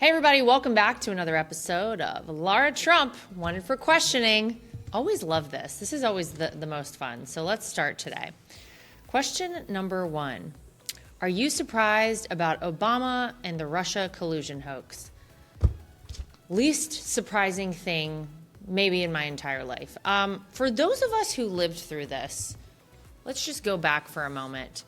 Hey everybody, welcome back to another episode of Lara Trump, Wanted for Questioning. Always love this. This is always the most fun. So let's start today. Question number 1. Are you surprised about Obama and the Russia collusion hoax? Least surprising thing maybe in my entire life. For those of us who lived through this, let's just go back for a moment.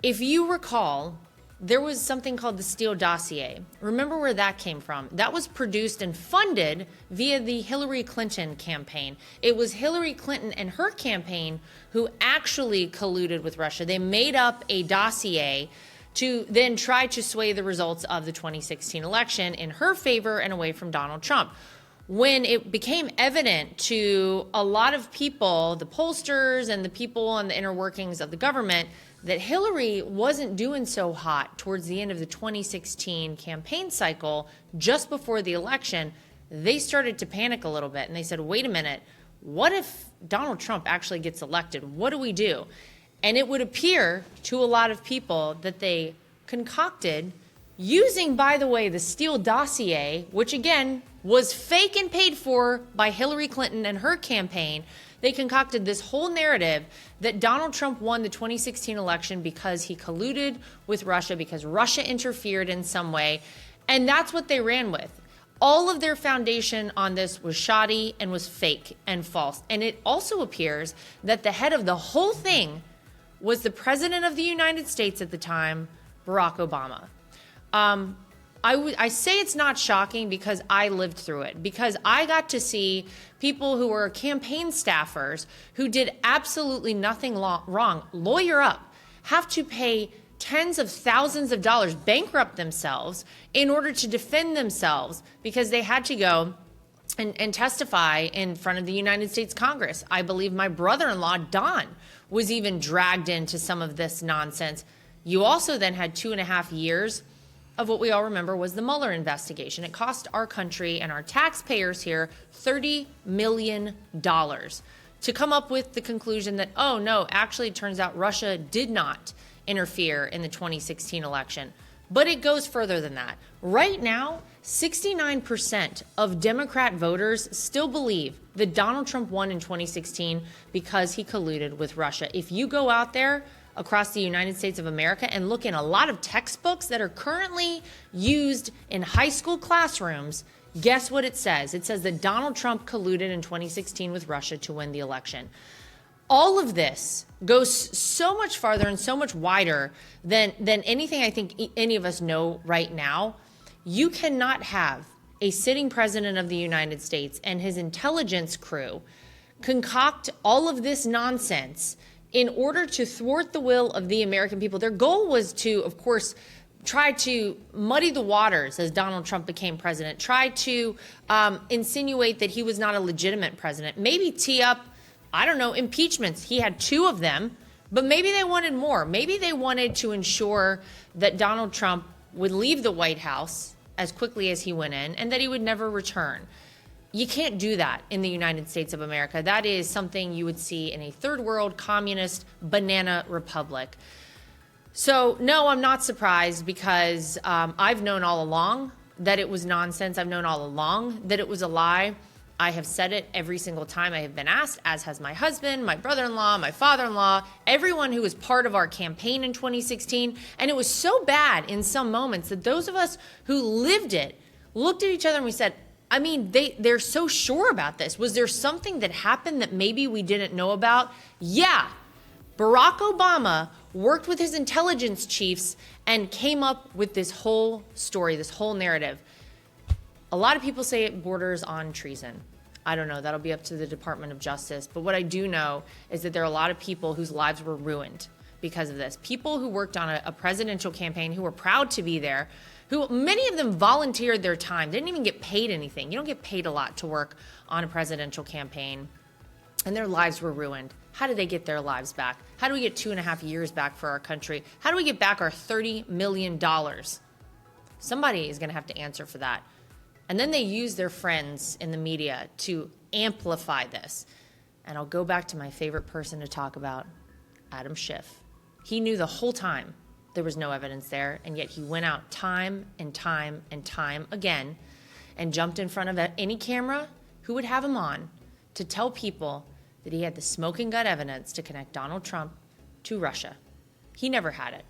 If you recall, there was something called the Steele dossier. Remember where that came from? That was produced and funded via the Hillary Clinton campaign. It was Hillary Clinton and her campaign who actually colluded with Russia. They made up a dossier to then try to sway the results of the 2016 election in her favor and away from Donald Trump. When it became evident to a lot of people, the pollsters and the people on the inner workings of the government, that Hillary wasn't doing so hot towards the end of the 2016 campaign cycle, just before the election, they started to panic a little bit. And they said, wait a minute, what if Donald Trump actually gets elected? What do we do? And it would appear to a lot of people that they concocted, using, by the way, the Steele dossier, which again was fake and paid for by Hillary Clinton and her campaign. They concocted this whole narrative that Donald Trump won the 2016 election because he colluded with Russia, because Russia interfered in some way. And that's what they ran with. All of their foundation on this was shoddy and was fake and false. And it also appears that the head of the whole thing was the president of the United States at the time, Barack Obama. I say it's not shocking because I lived through it, because I got to see people who were campaign staffers who did absolutely nothing wrong, lawyer up, have to pay tens of thousands of dollars, bankrupt themselves in order to defend themselves because they had to go and testify in front of the United States Congress. I believe my brother-in-law, Don, was even dragged into some of this nonsense. You also then had 2.5 years of what we all remember was the Mueller investigation. It cost our country and our taxpayers here $30 million to come up with the conclusion that, oh no, actually it turns out Russia did not interfere in the 2016 election. But it goes further than that. Right now, 69% of Democrat voters still believe that Donald Trump won in 2016 because he colluded with Russia. If you go out there across the United States of America and look in a lot of textbooks that are currently used in high school classrooms, guess what it says? It says that Donald Trump colluded in 2016 with Russia to win the election. All of this goes so much farther and so much wider than anything I think any of us know right now. You cannot have a sitting president of the United States and his intelligence crew concoct all of this nonsense in order to thwart the will of the American people. Their goal was to, of course, try to muddy the waters as Donald Trump became president, try to insinuate that he was not a legitimate president, maybe tee up, I don't know, impeachments. He had 2 of them, but maybe they wanted more. Maybe they wanted to ensure that Donald Trump would leave the White House as quickly as he went in and that he would never return. You can't do that in the United States of America. That is something you would see in a third world communist banana republic. So no, I'm not surprised because I've known all along that it was nonsense. I've known all along that it was a lie. I have said it every single time I have been asked, as has my husband, my brother-in-law, my father-in-law, everyone who was part of our campaign in 2016. And it was so bad in some moments that those of us who lived it looked at each other and we said, I mean, they're so sure about this. Was there something that happened that maybe we didn't know about? Yeah. Barack Obama worked with his intelligence chiefs and came up with this whole story, this whole narrative. A lot of people say it borders on treason. I don't know. That'll be up to the Department of Justice. But what I do know is that there are a lot of people whose lives were ruined because of this. People who worked on a presidential campaign, who were proud to be there, who many of them volunteered their time, didn't even get paid anything. You don't get paid a lot to work on a presidential campaign. And their lives were ruined. How did they get their lives back? How do we get 2.5 years back for our country? How do we get back our $30 million? Somebody is going to have to answer for that. And then they use their friends in the media to amplify this. And I'll go back to my favorite person to talk about, Adam Schiff. He knew the whole time there was no evidence there, and yet he went out time and time and time again and jumped in front of any camera who would have him on to tell people that he had the smoking gun evidence to connect Donald Trump to Russia. He never had it.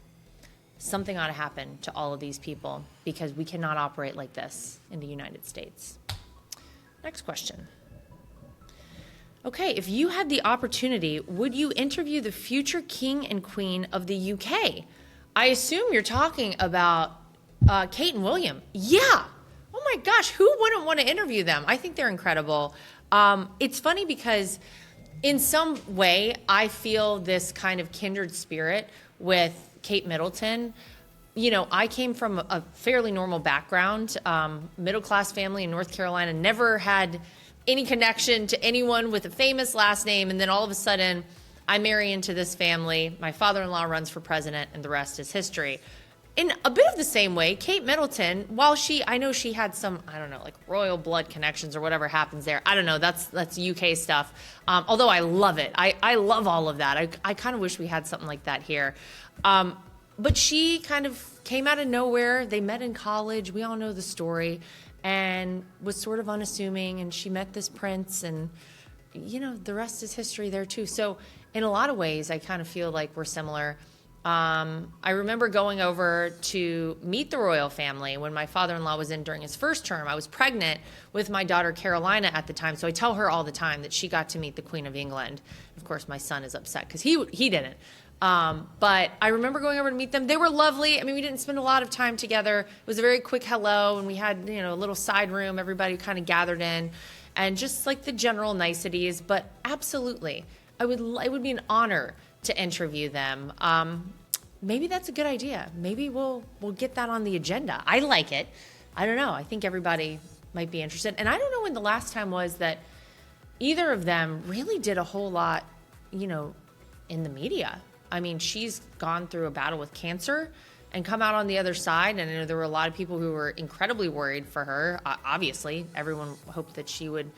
Something ought to happen to all of these people because we cannot operate like this in the United States. Next question. Okay, if you had the opportunity, would you interview the future king and queen of the UK? I assume you're talking about Kate and William. Yeah. Oh my gosh, who wouldn't want to interview them? I think they're incredible. It's funny because in some way, I feel this kind of kindred spirit with Kate Middleton. You know, I came from a fairly normal background, middle-class family in North Carolina, never had any connection to anyone with a famous last name, and then all of a sudden, I marry into this family. My father-in-law runs for president, and the rest is history. In a bit of the same way, Kate Middleton, while I know she had some, I don't know, like royal blood connections or whatever happens there. I don't know, that's UK stuff. Although I love it. I love all of that. I kind of wish we had something like that here. But she kind of came out of nowhere. They met in college. We all know the story. And was sort of unassuming. And she met this prince. And, you know, the rest is history there too. So in a lot of ways, I kind of feel like we're similar. I remember going over to meet the royal family when my father-in-law was in during his first term. I was pregnant with my daughter Carolina at the time, so I tell her all the time that she got to meet the Queen of England. Of course, my son is upset because he didn't. But I remember going over to meet them. They were lovely. I mean, we didn't spend a lot of time together. It was a very quick hello, and we had, you know, a little side room. Everybody kind of gathered in, and just like the general niceties. But absolutely, it would be an honor to interview them. Maybe that's a good idea. Maybe we'll get that on the agenda. I like it. I don't know. I think everybody might be interested. And I don't know when the last time was that either of them really did a whole lot, you know, in the media. I mean, she's gone through a battle with cancer and come out on the other side. And I know there were a lot of people who were incredibly worried for her. Obviously, everyone hoped that she would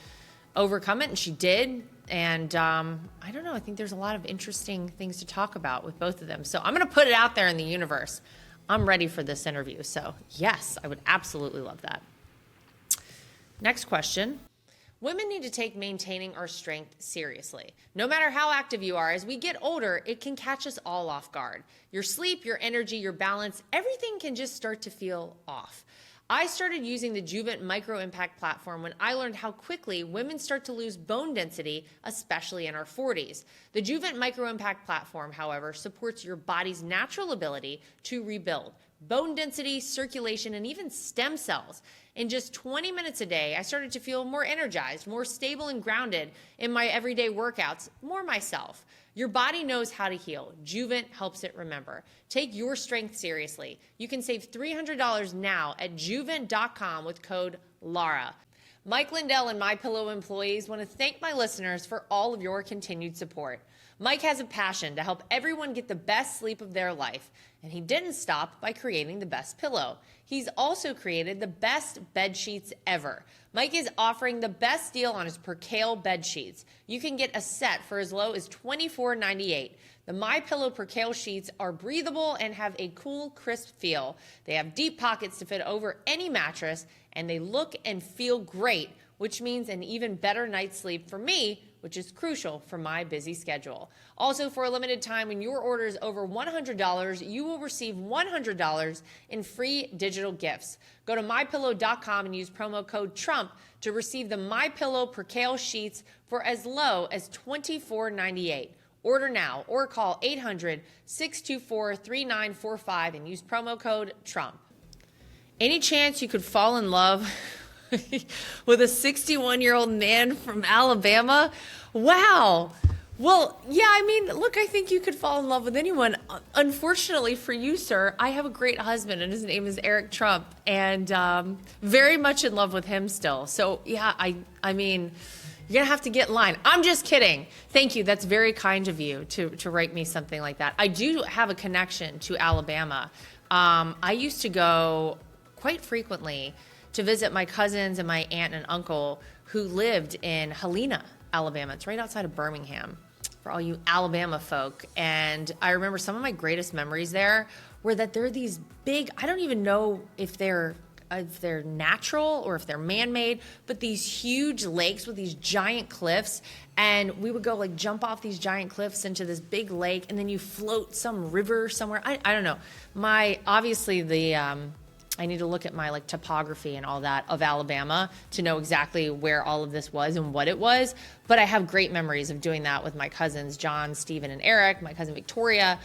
overcome it, and she did. And I don't know, I think there's a lot of interesting things to talk about with both of them. So I'm going to put it out there in the universe. I'm ready for this interview. So yes, I would absolutely love that. Next question. Women need to take maintaining our strength seriously. No matter how active you are, as we get older, it can catch us all off guard. Your sleep, your energy, your balance, everything can just start to feel off. I started using the Juvent Micro Impact platform when I learned how quickly women start to lose bone density, especially in our 40s. The Juvent Micro Impact platform, however, supports your body's natural ability to rebuild bone density, circulation, and even stem cells. In just 20 minutes a day, I started to feel more energized, more stable and grounded in my everyday workouts, more myself. Your body knows how to heal. Juvent helps it remember. Take your strength seriously. You can save $300 now at juvent.com with code LARA. Mike Lindell and MyPillow employees want to thank my listeners for all of your continued support. Mike has a passion to help everyone get the best sleep of their life, and he didn't stop by creating the best pillow. He's also created the best bed sheets ever. Mike is offering the best deal on his Percale bed sheets. You can get a set for as low as $24.98. The MyPillow Percale sheets are breathable and have a cool, crisp feel. They have deep pockets to fit over any mattress, and they look and feel great, which means an even better night's sleep for me, which is crucial for my busy schedule. Also, for a limited time, when your order is over $100, you will receive $100 in free digital gifts. Go to MyPillow.com and use promo code TRUMP to receive the MyPillow Percale sheets for as low as $24.98. Order now or call 800-624-3945 and use promo code TRUMP. Any chance you could fall in love with a 61-year-old man from Alabama? Wow. Well, yeah, I mean, look, I think you could fall in love with anyone. Unfortunately for you, sir, I have a great husband, and his name is Eric Trump, and very much in love with him still. So, yeah, I mean, you're going to have to get in line. I'm just kidding. Thank you. That's very kind of you to write me something like that. I do have a connection to Alabama. I used to go quite frequently to visit my cousins and my aunt and uncle who lived in Helena, Alabama. It's right outside of Birmingham, for all you Alabama folk. And I remember some of my greatest memories there where that there are these big, I don't even know if they're natural or if they're man-made, but these huge lakes with these giant cliffs, and we would go like jump off these giant cliffs into this big lake, and then you float some river somewhere. I don't know. I need to look at my like topography and all that of Alabama to know exactly where all of this was and what it was. But I have great memories of doing that with my cousins, John, Stephen, and Eric, my cousin Victoria.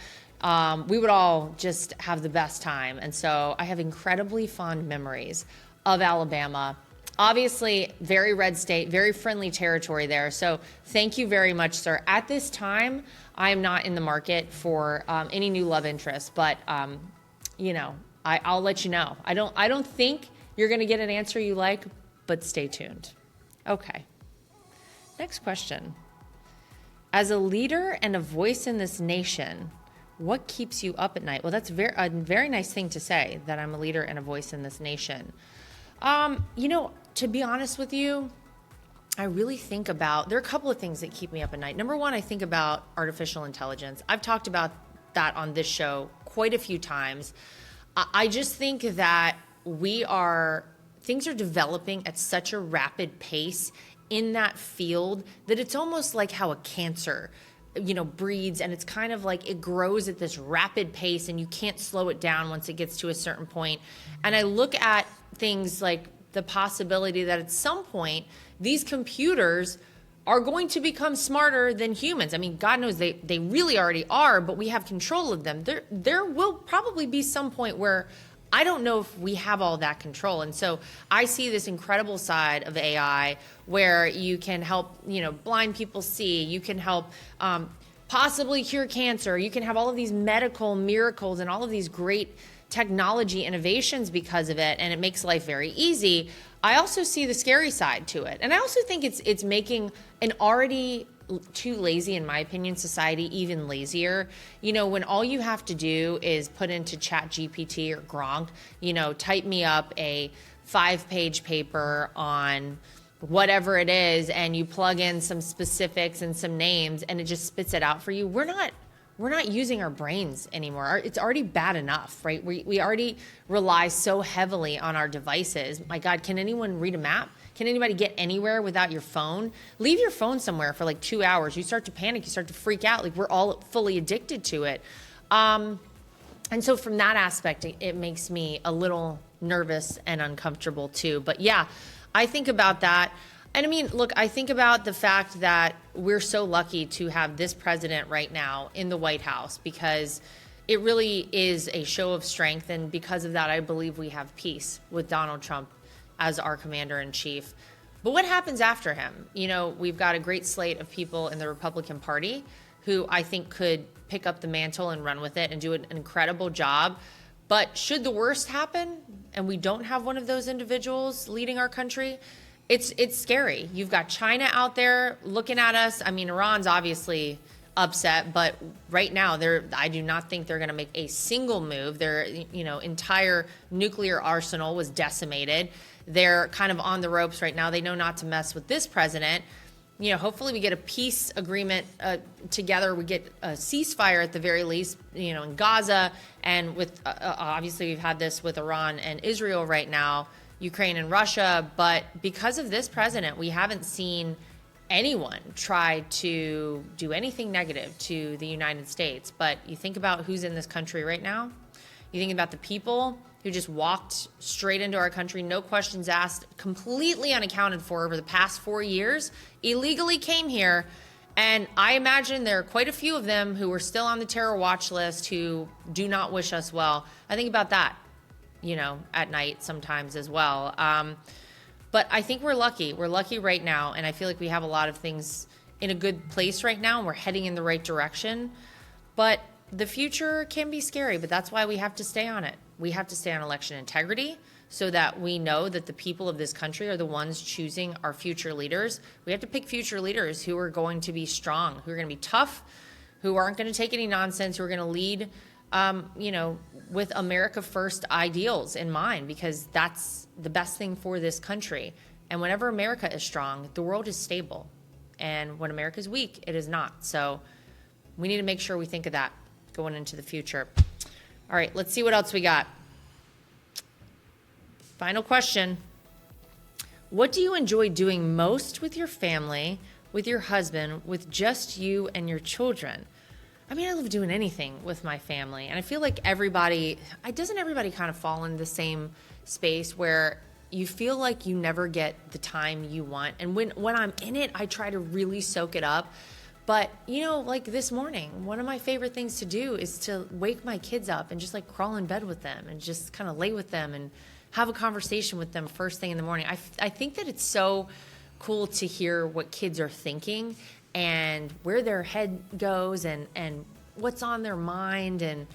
We would all just have the best time. And so I have incredibly fond memories of Alabama. Obviously, very red state, very friendly territory there. So thank you very much, sir. At this time, I am not in the market for any new love interest, but I'll let you know. I don't think you're going to get an answer you like, but stay tuned. Okay. Next question. As a leader and a voice in this nation, what keeps you up at night? Well, that's a very nice thing to say, that I'm a leader and a voice in this nation. To be honest with you, I really think about, there are a couple of things that keep me up at night. Number one, I think about artificial intelligence. I've talked about that on this show quite a few times. I just think that things are developing at such a rapid pace in that field that it's almost like how a cancer, breeds, and it's kind of like it grows at this rapid pace and you can't slow it down once it gets to a certain point. And I look at things like the possibility that at some point these computers are going to become smarter than humans. I mean, God knows they really already are, but we have control of them. There will probably be some point where I don't know if we have all that control. And so I see this incredible side of AI where you can help, blind people see, you can help possibly cure cancer, you can have all of these medical miracles and all of these great technology innovations because of it, and it makes life very easy. I also see the scary side to it. And I also think it's making an already too lazy, in my opinion, society even lazier. When all you have to do is put into ChatGPT or Gronk, type me up a 5-page paper on whatever it is, and you plug in some specifics and some names, and it just spits it out for you. We're not using our brains anymore. It's already bad enough, right? We already rely so heavily on our devices. My God, can anyone read a map? Can anybody get anywhere without your phone? Leave your phone somewhere for like 2 hours. You start to panic. You start to freak out. Like we're all fully addicted to it. And so from that aspect, it makes me a little nervous and uncomfortable too. But yeah, I think about that. And I mean, look, I think about the fact that we're so lucky to have this president right now in the White House, because it really is a show of strength. And because of that, I believe we have peace with Donald Trump as our commander in chief. But what happens after him? We've got a great slate of people in the Republican Party who I think could pick up the mantle and run with it and do an incredible job. But should the worst happen and we don't have one of those individuals leading our country, it's scary. You've got China out there looking at us. I mean, Iran's obviously upset, but right now I do not think they're going to make a single move. Their entire nuclear arsenal was decimated. They're kind of on the ropes right now. They know not to mess with this president. Hopefully we get a peace agreement together. We get a ceasefire at the very least, in Gaza. And with obviously we've had this with Iran and Israel right now, Ukraine and Russia. But because of this president, we haven't seen anyone try to do anything negative to the United States. But you think about who's in this country right now. You think about the people who just walked straight into our country, no questions asked, completely unaccounted for over the past 4 years, illegally came here. And I imagine there are quite a few of them who are still on the terror watch list who do not wish us well. I think about that, at night sometimes as well. But I think we're lucky. We're lucky right now. And I feel like we have a lot of things in a good place right now, and we're heading in the right direction. But the future can be scary, but that's why we have to stay on it. We have to stay on election integrity so that we know that the people of this country are the ones choosing our future leaders. We have to pick future leaders who are going to be strong, who are going to be tough, who aren't going to take any nonsense, who are going to lead, with America First ideals in mind, because that's the best thing for this country. And whenever America is strong, the world is stable. And when America is weak, it is not. So we need to make sure we think of that going into the future. All right, let's see what else we got. Final question. What do you enjoy doing most with your family, with your husband, with just you and your children? I mean, I love doing anything with my family. And I feel like doesn't everybody kind of fall in the same space where you feel like you never get the time you want? And when I'm in it, I try to really soak it up. But, like this morning, one of my favorite things to do is to wake my kids up and just like crawl in bed with them and just kind of lay with them and have a conversation with them first thing in the morning. I think that it's so cool to hear what kids are thinking and where their head goes and what's on their mind and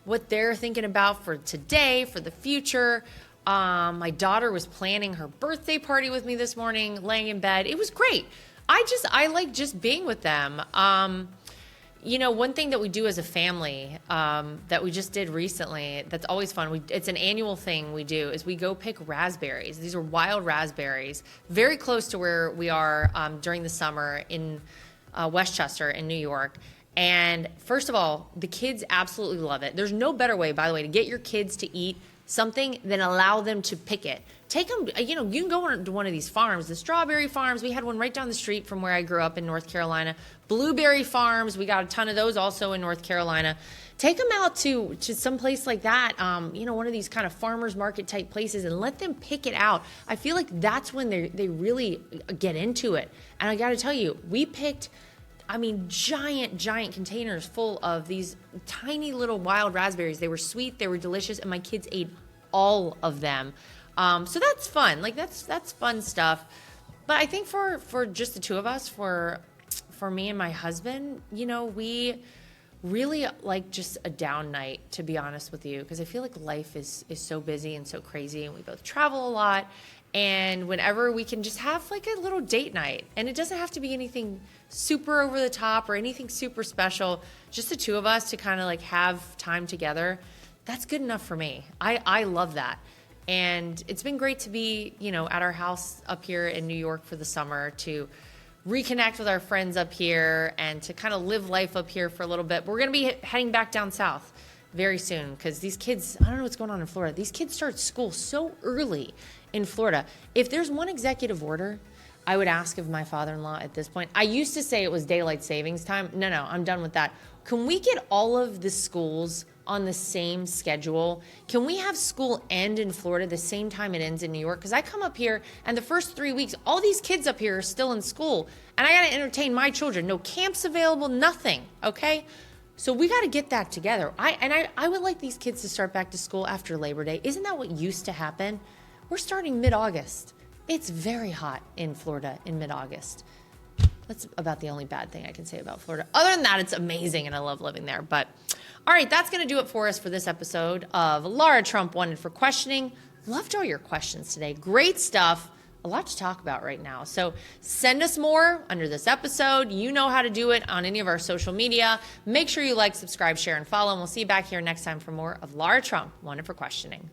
what they're thinking about for today, for the future. My daughter was planning her birthday party with me this morning, laying in bed. It was great. I like just being with them. One thing that we do as a family that we just did recently that's always fun, it's an annual thing we do, is we go pick raspberries. These are wild raspberries, very close to where we are during the summer in Westchester in New York. And first of all, the kids absolutely love it. There's no better way, by the way, to get your kids to eat something than allow them to pick it. Take them, you can go to one of these farms, the strawberry farms. We had one right down the street from where I grew up in North Carolina. Blueberry farms, we got a ton of those also in North Carolina. Take them out to some place like that, one of these kind of farmers market type places, and let them pick it out. I feel like that's when they really get into it. And I got to tell you, we picked giant containers full of these tiny little wild raspberries. They were sweet, they were delicious, and my kids ate all of them. So that's fun. Like that's fun stuff. But I think for just the two of us, for me and my husband, we really like just a down night, to be honest with you, because I feel like life is so busy and so crazy, and we both travel a lot. And whenever we can just have like a little date night, and it doesn't have to be anything super over the top or anything super special, just the two of us to kind of like have time together, that's good enough for me. I love that. And it's been great to be, at our house up here in New York for the summer, to reconnect with our friends up here and to kind of live life up here for a little bit. We're going to be heading back down south very soon because these kids, I don't know what's going on in Florida. These kids start school so early in Florida. If there's one executive order I would ask of my father-in-law at this point, I used to say it was daylight savings time. No, I'm done with that. Can we get all of the schools on the same schedule? Can we have school end in Florida the same time it ends in New York? Because I come up here and the first 3 weeks, all these kids up here are still in school, and I got to entertain my children. No camps available, nothing, okay? So we got to get that together. I would like these kids to start back to school after Labor Day. Isn't that what used to happen? We're starting mid-August. It's very hot in Florida in mid-August. That's about the only bad thing I can say about Florida. Other than that, it's amazing and I love living there. But all right, that's going to do it for us for this episode of Lara Trump Wanted for Questioning. Loved all your questions today. Great stuff. A lot to talk about right now. So send us more under this episode. You know how to do it on any of our social media. Make sure you like, subscribe, share, and follow. And we'll see you back here next time for more of Lara Trump Wanted for Questioning.